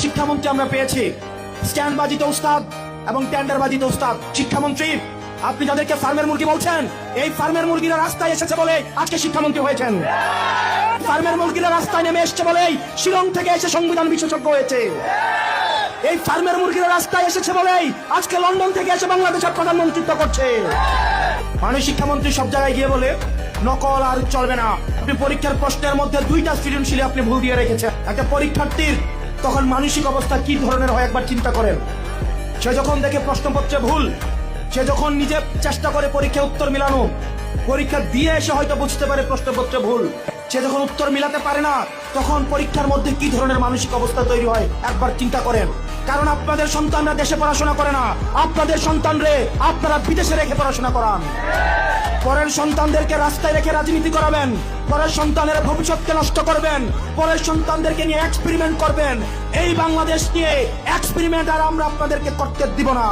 শিক্ষামন্ত্রী আমরা পেয়েছি, স্ট্যান্ডবাজিতে উস্তাদ এবং টেন্ডারবাজিতে উস্তাদ। শিক্ষামন্ত্রী, আপনি যাদেরকে ফার্মের মুরগি বলছেন, এই ফার্মের মুরগিরা রাস্তায় এসেছে বলে আজকে শিক্ষামন্ত্রী হয়েছেন। ফার্মের মুরগিরা রাস্তায় নেমে এসেছে বলেই শিলং থেকে এসে সংবিধান বিশেষজ্ঞ হয়েছে। এই ফার্মের মুরগিরা রাস্তায় এসেছে বলেই আজকে লন্ডন থেকে এসে বাংলাদেশের প্রধানমন্ত্রিত্ব করছে। মাননীয় শিক্ষামন্ত্রী সব জায়গায় গিয়ে বলে নকল আর চলবে না। আপনি পরীক্ষার প্রশ্নের মধ্যে 2টা সৃজনশীলে আপনি ভুল দিয়ে রেখেছেন। একটা পরীক্ষার্থীর তখন মানসিক অবস্থা কি ধরনের হয় একবার চিন্তা করেন। সে যখন দেখে প্রশ্নপত্রে ভুল, সে যখন নিজে চেষ্টা করে পরীক্ষা উত্তর মিলানো, পরীক্ষা দিয়ে এসে হয়তো বুঝতে পারে প্রশ্নপত্রে ভুল, সে যখন উত্তর মিলাতে পারে না, তখন পরীক্ষার মধ্যে কি ধরনের মানসিক অবস্থা তৈরি হয় একবার চিন্তা করেন। কারণ আপনাদের সন্তানরা দেশে পড়াশোনা করে না, আপনাদের সন্তানরে আপনারা বিদেশে রেখে পড়াশোনা করান। পরের সন্তানদেরকে রাস্তায় রেখে রাজনীতি করাবেন, পরের সন্তানের ভবিষ্যৎকে নষ্ট করবেন, পরের সন্তানদেরকে নিয়ে এক্সপেরিমেন্ট করবেন। এই বাংলাদেশ নিয়ে এক্সপেরিমেন্ট আর আমরা আপনাদেরকে করতে দিব না।